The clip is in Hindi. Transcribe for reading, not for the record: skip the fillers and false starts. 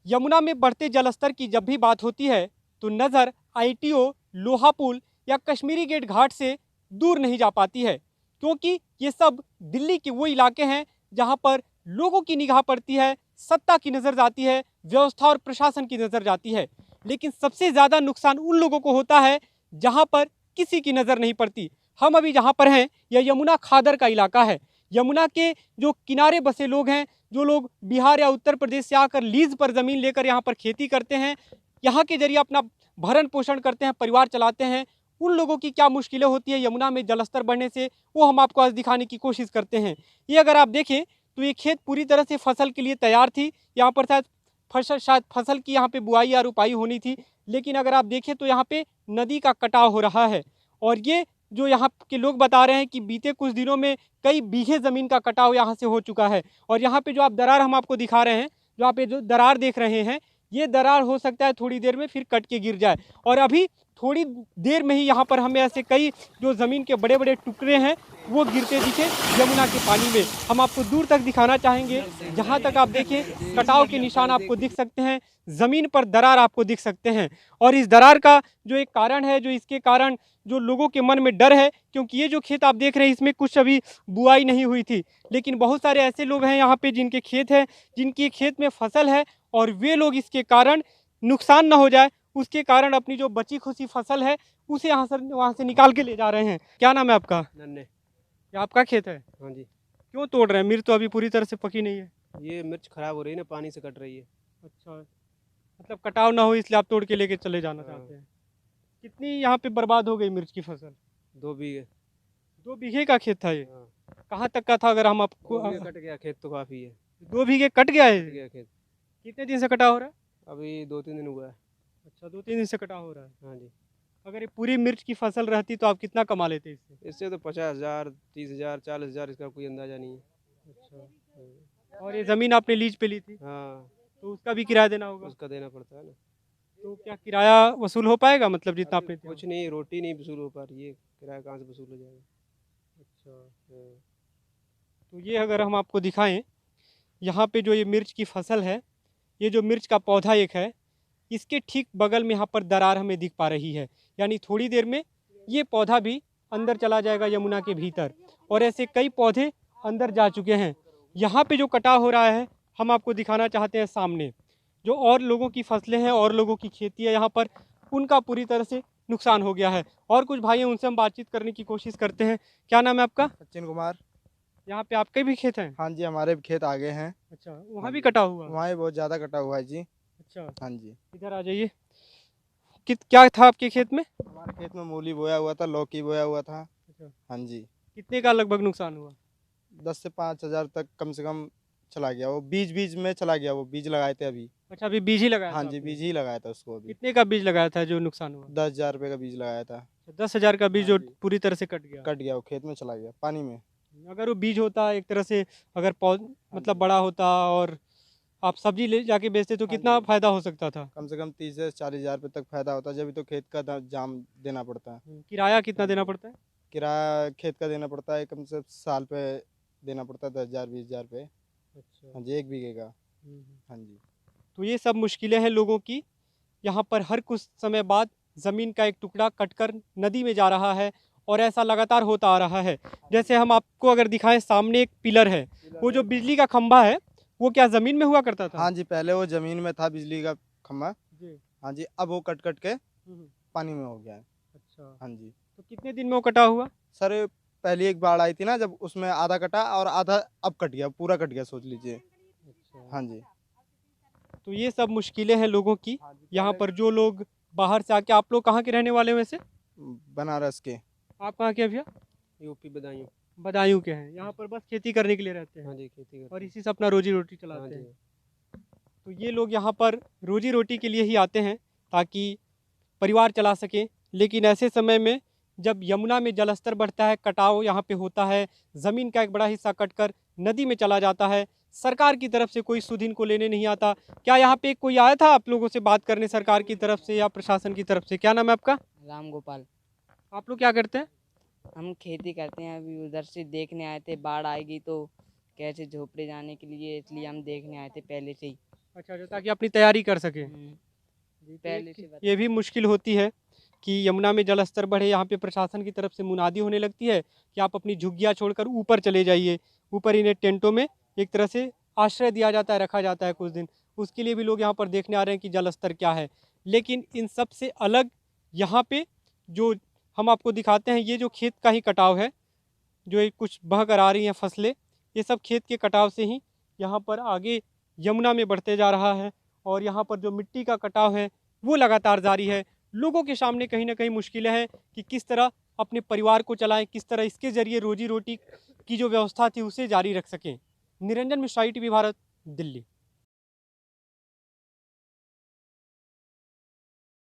यमुना में बढ़ते जलस्तर की जब भी बात होती है तो नज़र आईटीओ, लोहा पुल या कश्मीरी गेट घाट से दूर नहीं जा पाती है, क्योंकि ये सब दिल्ली के वो इलाके हैं जहां पर लोगों की निगाह पड़ती है, सत्ता की नज़र जाती है, व्यवस्था और प्रशासन की नज़र जाती है। लेकिन सबसे ज़्यादा नुकसान उन लोगों को होता है जहां पर किसी की नज़र नहीं पड़ती। हम अभी जहां पर हैं यह यमुना खादर का इलाका है। यमुना के जो किनारे बसे लोग हैं, जो लोग बिहार या उत्तर प्रदेश से आकर लीज पर ज़मीन लेकर यहाँ पर खेती करते हैं, यहाँ के जरिए अपना भरण पोषण करते हैं, परिवार चलाते हैं, उन लोगों की क्या मुश्किलें होती है यमुना में जलस्तर बढ़ने से, वो हम आपको आज दिखाने की कोशिश करते हैं। ये अगर आप देखें तो ये खेत पूरी तरह से फसल के लिए तैयार थी। यहाँ पर शायद फसल की यहाँ पे बुआई या रुपाई होनी थी, लेकिन अगर आप देखें तो यहाँ पे नदी का कटाव हो रहा है। और ये जो यहाँ के लोग बता रहे हैं कि बीते कुछ दिनों में कई बीघे ज़मीन का कटाव यहाँ से हो चुका है। और यहाँ पे जो आप दरार हम आपको दिखा रहे हैं, जो आप ये जो दरार देख रहे हैं, ये दरार हो सकता है थोड़ी देर में फिर कट के गिर जाए। और अभी थोड़ी देर में ही यहाँ पर हमें ऐसे कई जो ज़मीन के बड़े बड़े टुकड़े हैं वो गिरते दिखे यमुना के पानी में। हम आपको दूर तक दिखाना चाहेंगे, जहाँ तक आप देखें कटाव के निशान आपको दिख सकते हैं, ज़मीन पर दरार आपको दिख सकते हैं। और इस दरार का जो एक कारण है, जो इसके कारण जो लोगों के मन में डर है, क्योंकि ये जो खेत आप देख रहे हैं इसमें कुछ अभी बुआई नहीं हुई थी, लेकिन बहुत सारे ऐसे लोग हैं यहाँ पे जिनके खेत है, जिनकी खेत में फसल है, और वे लोग इसके कारण नुकसान ना हो जाए उसके कारण अपनी जो बची खुची फसल है उसे यहाँ से वहाँ से निकाल के ले जा रहे हैं। क्या नाम है आपका? नन्हे। ये आपका खेत है? हाँ जी। क्यों तोड़ रहे हैं? मिर्च तो अभी पूरी तरह से पकी नहीं है। ये मिर्च खराब हो रही है ना, पानी से कट रही है। अच्छा, मतलब कटाव ना हो इसलिए आप तोड़ के लेके चले जाना हाँ। चाहते हैं। कितनी यहाँ पे बर्बाद हो गई मिर्च की फसल? 2 बीघे। 2 बीघे का खेत था ये? हाँ। कहाँ तक का था अगर हम 2 आपको बीघे कट गया, खेत तो काफ़ी है। 2 बीघे कट गया कट है? गया खेत। कितने दिन से कटा हो रहा है? अभी 2-3 दिन हुआ है। अच्छा, 2-3 दिन से कटा हो रहा है। हाँ जी। अगर ये पूरी मिर्च की फसल रहती तो आप कितना कमा लेते इससे? इससे तो 50,000, 30,000, 40,000 इसका कोई अंदाज़ा नहीं है। अच्छा, और ये ज़मीन आपने लीज पे ली थी हाँ, तो उसका भी किराया देना होगा? उसका देना पड़ता है ना। तो क्या किराया वसूल हो पाएगा, मतलब जितना अभी आपने दिया? कुछ नहीं, रोटी नहीं वसूल हो पा रही है, किराया कहाँ से वसूल हो जाएगा। अच्छा, हाँ। तो ये अगर हम आपको दिखाएं, यहाँ पे जो ये मिर्च की फसल है, ये जो मिर्च का पौधा एक है, इसके ठीक बगल में यहाँ पर दरार हमें दिख पा रही है। यानी थोड़ी देर में ये पौधा भी अंदर चला जाएगा यमुना के भीतर, और ऐसे कई पौधे अंदर जा चुके हैं। यहाँ पे जो कटाव हो रहा है हम आपको दिखाना चाहते हैं सामने, जो और लोगों की फसलें हैं और लोगों की खेती है यहाँ पर, उनका पूरी तरह से नुकसान हो गया है। और कुछ भाई हैं उनसे हम बातचीत करने की कोशिश करते हैं। क्या नाम है आपका? सचिन कुमार। यहाँ पे आपके भी खेत हैं? हाँ जी, हमारे भी खेत आगे हैं। अच्छा, वहाँ हाँ भी जी। कटा हुआ? वहाँ ही बहुत ज़्यादा कटा हुआ है जी। अच्छा, हाँ जी। इधर आ जाइए। क्या था आपके खेत में? हमारे खेत में मूली बोया हुआ था, लौकी बोया हुआ था। अच्छा, हाँ जी। कितने का लगभग नुकसान हुआ? 10 से 5 हज़ार तक कम से कम चला गया। वो बीज बीज में चला गया, वो बीज लगाए थे अभी। अच्छा, अभी बीज ही लगाया हाँ था जी, आपने? बीज ही लगाया था उसको अभी। कितने का बीज लगाया था जो नुकसान हुआ? 10,000 रुपये का बीज लगाया था। 10,000 का बीज हाँ जो जी। पूरी तरह से कट गया? कट गया, वो खेत में चला गया पानी में। अगर वो बीज होता एक तरह से, अगर मतलब बड़ा होता और आप सब्जी ले जाके बेचते तो हाँ कितना जी। फायदा हो सकता था? कम से कम 30 से 40,000 रुपये तक फायदा होता है, जब भी तो खेत का जाम देना पड़ता है। किराया कितना देना पड़ता है? किराया खेत का देना पड़ता है, कम से साल पे देना पड़ता है 10,000 20,000 रुपये। अच्छा। हाँ जी, 1 बीघे का। हाँ जी। तो ये सब मुश्किलें हैं लोगों की। यहाँ पर हर कुछ समय बाद ज़मीन का एक टुकड़ा कटकर नदी में जा रहा है, और ऐसा लगातार होता आ रहा है। जैसे हम आपको अगर दिखाएं, सामने एक पिलर है, वो जो बिजली का खंभा है वो क्या ज़मीन में हुआ करता था? हाँ जी, पहले वो ज़मीन में था बिजली का खंभा। जी। हाँ जी, अब वो कट-कट के हम्म, पानी में हो गया है। अच्छा, हाँ जी। तो कितने दिन में वो कटा हुआ? सर, पहली एक बाढ़ आई थी ना, जब उसमें आधा कटा और आधा अब कट गया, पूरा कट गया सोच लीजिए। अच्छा, हाँ जी। तो ये सब मुश्किलें हैं लोगों की। हाँ जी, यहाँ पहले पर जो लोग बाहर से आके, आप लोग कहाँ के रहने वाले हैं वैसे? बनारस के। आप कहाँ के हैं भैया? यूपी बदायूं। बदायूं के हैं। यहाँ पर बस खेती करने के लिए रहते हैं हाँ जी, खेती करते और हैं। इसी से अपना रोजी रोटी हाँ चलाते जी। हैं। तो ये लोग यहाँ पर रोजी रोटी के लिए ही आते हैं ताकि परिवार चला सकें। लेकिन ऐसे समय में जब यमुना में जलस्तर बढ़ता है, कटाव यहाँ पे होता है, ज़मीन का एक बड़ा हिस्सा कटकर नदी में चला जाता है, सरकार की तरफ से कोई सुध इनको लेने नहीं आता। क्या यहाँ पे कोई आया था आप लोगों से बात करने, सरकार की तरफ से या प्रशासन की तरफ से? क्या नाम है आपका? राम गोपाल। आप लोग क्या करते हैं? हम खेती करते हैं। अभी उधर से देखने आए थे, बाढ़ आएगी तो कैसे झोपड़े जाने के लिए, इसलिए हम देखने आए थे पहले से ही। अच्छा अच्छा, ताकि अपनी तैयारी कर सकें। पहले से बता। ये भी मुश्किल होती है कि यमुना में जल स्तर बढ़े, यहाँ पे प्रशासन की तरफ से मुनादी होने लगती है कि आप अपनी झुग्गियाँ छोड़कर ऊपर चले जाइए। ऊपर इन्हें टेंटों में एक तरह से आश्रय दिया जाता है, रखा जाता है कुछ दिन। उसके लिए भी लोग यहाँ पर देखने आ रहे हैं कि जल स्तर क्या है। लेकिन इन सब से अलग यहाँ पे जो हम आपको दिखाते हैं, ये जो खेत का ही कटाव है, जो ये कुछ बह कर आ रही हैं फसलें, ये सब खेत के कटाव से ही यहाँ पर आगे यमुना में बढ़ते जा रहा है। और यहाँ पर जो मिट्टी का कटाव है वो लगातार जारी है। लोगों के सामने कहीं ना कहीं मुश्किलें हैं कि किस तरह अपने परिवार को चलाएं, किस तरह इसके ज़रिए रोजी रोटी की जो व्यवस्था थी उसे जारी रख सकें। निरंजन मिश्रा, ITV भारत, दिल्ली।